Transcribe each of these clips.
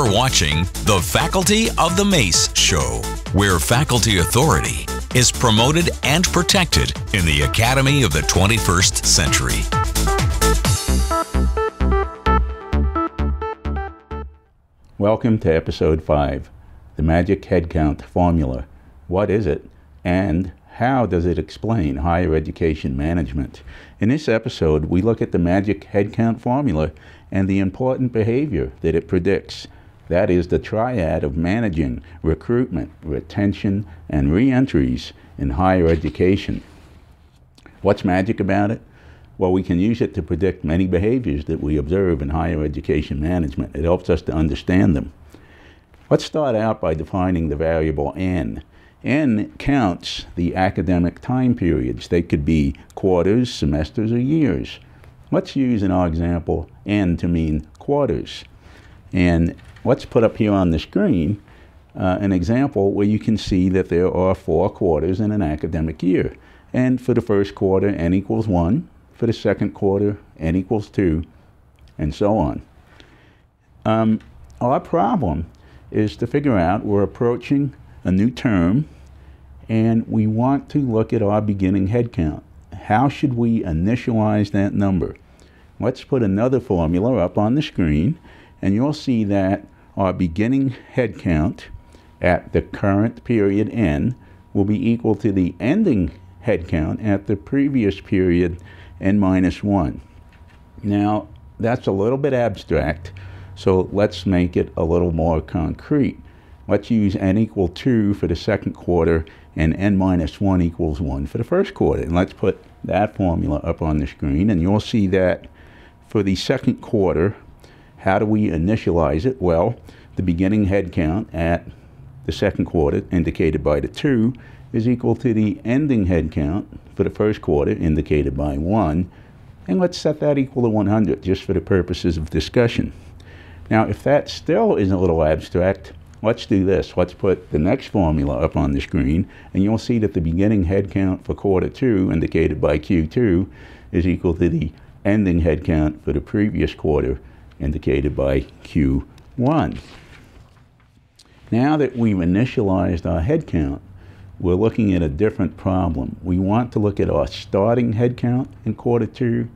You're watching the Faculty of the Mace show, where faculty authority is promoted and protected in the Academy of the 21st century. Welcome to episode 5, the magic headcount formula. What is it, and how does it explain higher education management? In this episode, we look at the magic headcount formula and the important behavior that it predicts. That is the triad of managing recruitment, retention, and reentries in higher education. What's magic about it? Well, we can use it to predict many behaviors that we observe in higher education management. It helps us to understand them. Let's start out by defining the variable N. N counts the academic time periods. They could be quarters, semesters, or years. Let's use in our example N to mean quarters. And let's put up here on the screen an example where you can see that there are 4 quarters in an academic year. And for the first quarter, N equals 1. For the second quarter, N equals 2, and so on. Our problem is to figure out we're approaching a new term, and we want to look at our beginning headcount. How should we initialize that number? Let's put another formula up on the screen, and you'll see that our beginning headcount at the current period N will be equal to the ending headcount at the previous period N minus 1. Now, that's a little bit abstract, so let's make it a little more concrete. Let's use N equal 2 for the second quarter and N minus 1 equals 1 for the first quarter. And let's put that formula up on the screen, and you'll see that for the second quarter, how do we initialize it? Well, the beginning headcount at the second quarter, indicated by the 2, is equal to the ending headcount for the first quarter, indicated by 1. And let's set that equal to 100, just for the purposes of discussion. Now, if that still is a little abstract, let's do this. Let's put the next formula up on the screen, and you'll see that the beginning headcount for quarter 2, indicated by Q2, is equal to the ending headcount for the previous quarter, indicated by Q1. Now that we've initialized our headcount, we're looking at a different problem. We want to look at our starting headcount in quarter 2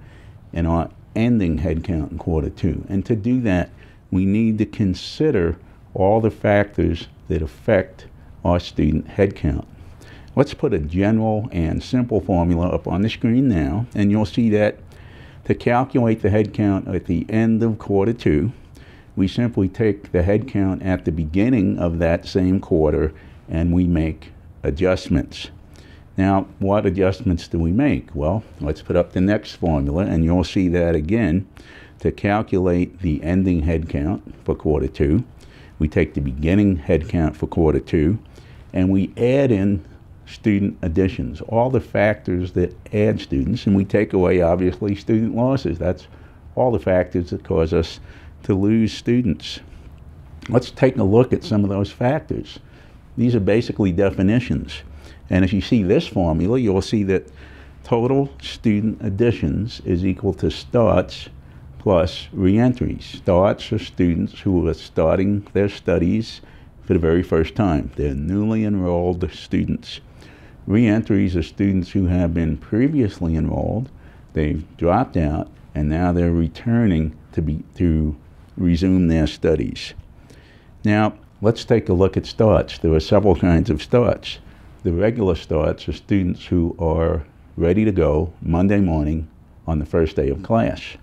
and our ending headcount in quarter 2. And to do that, we need to consider all the factors that affect our student headcount. Let's put a general and simple formula up on the screen now, and you'll see that to calculate the headcount at the end of quarter 2, we simply take the headcount at the beginning of that same quarter and we make adjustments. Now, what adjustments do we make? Well, let's put up the next formula, and you'll see that again. To calculate the ending headcount for quarter 2, we take the beginning headcount for quarter 2, and we add in student additions, all the factors that add students, and we take away, obviously, student losses. That's all the factors that cause us to lose students. Let's take a look at some of those factors. These are basically definitions. And if you see this formula, you'll see that total student additions is equal to starts plus reentries. Starts are students who are starting their studies for the very first time. They're newly enrolled students. Reentries are students who have been previously enrolled, they've dropped out, and now they're returning to resume their studies. Now, let's take a look at starts. There are several kinds of starts. The regular starts are students who are ready to go Monday morning on the first day of class.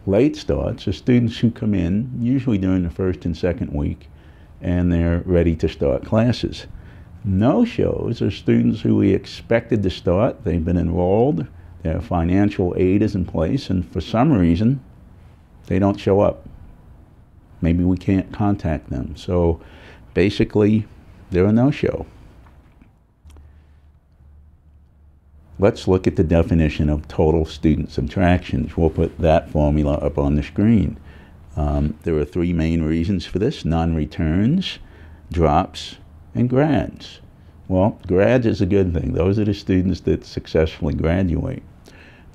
Late starts are students who come in, usually during the first and second week, and they're ready to start classes. No-shows are students who we expected to start. They've been enrolled, their financial aid is in place, and for some reason, they don't show up. Maybe we can't contact them. So basically, they're a no-show. Let's look at the definition of total student subtractions. We'll put that formula up on the screen. There are 3 main reasons for this: non-returns, drops, and grads. Well, grads is a good thing. Those are the students that successfully graduate.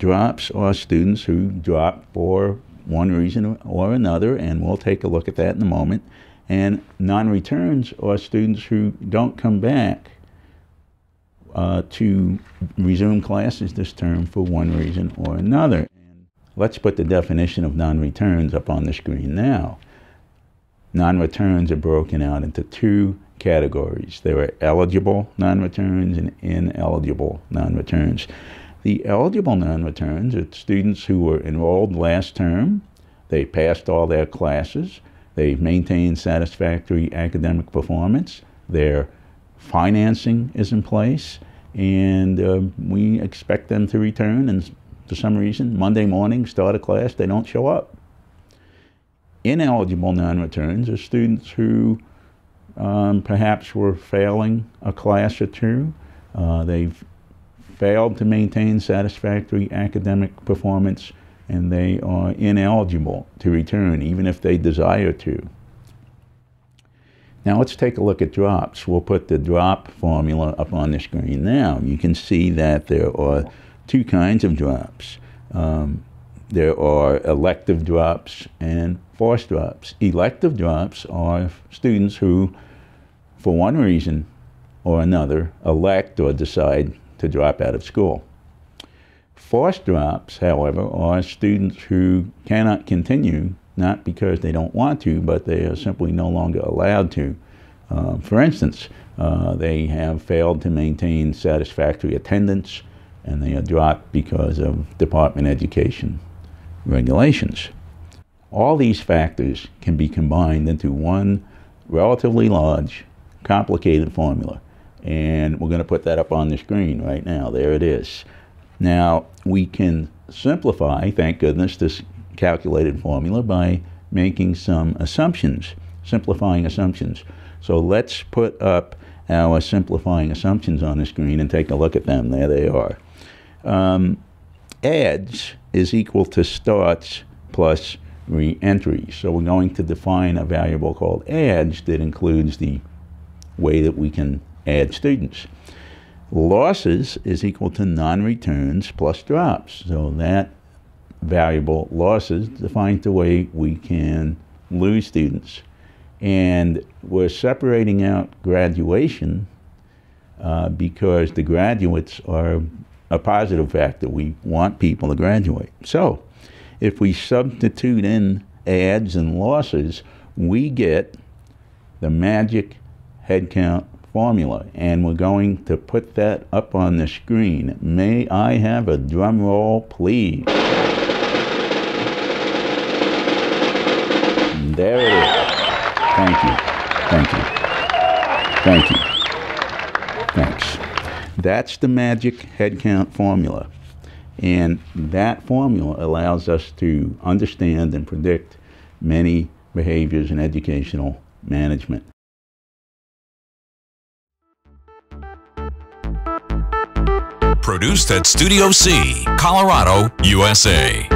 Drops are students who drop for one reason or another, and we'll take a look at that in a moment. And non-returns are students who don't come back to resume classes this term for one reason or another. Let's put the definition of non-returns up on the screen now. Non-returns are broken out into two categories. There are eligible non-returns and ineligible non-returns. The eligible non-returns are students who were enrolled last term, they passed all their classes, they've maintained satisfactory academic performance, their financing is in place, and we expect them to return, and for some reason, Monday morning, start a class, they don't show up. Ineligible non-returns are students who perhaps were failing a class or two. They've failed to maintain satisfactory academic performance, and they are ineligible to return, even if they desire to. Now let's take a look at drops. We'll put the drop formula up on the screen now. You can see that there are two kinds of drops. There are elective drops and forced drops. Elective drops are students who, for one reason or another, elect or decide to drop out of school. Forced drops, however, are students who cannot continue, not because they don't want to, but they are simply no longer allowed to. For instance, they have failed to maintain satisfactory attendance, and they are dropped because of Department of Education regulations. All these factors can be combined into one relatively large, complicated formula. And we're going to put that up on the screen right now. There it is. Now, we can simplify, thank goodness, this calculated formula by making some assumptions, simplifying assumptions. So let's put up our simplifying assumptions on the screen and take a look at them. There they are. Adds is equal to starts plus reentries. So we're going to define a variable called adds that includes the way that we can add students. Losses is equal to non-returns plus drops. So that variable losses defines the way we can lose students. And we're separating out graduation because the graduates are a positive factor. We want people to graduate. So if we substitute in adds and losses, we get the magic headcount formula, and we're going to put that up on the screen. May I have a drum roll, please? And there it is. Thank you. Thank you. Thank you. Thanks. That's the magic headcount formula. And that formula allows us to understand and predict many behaviors in educational management. Produced at Studio C, Colorado, USA.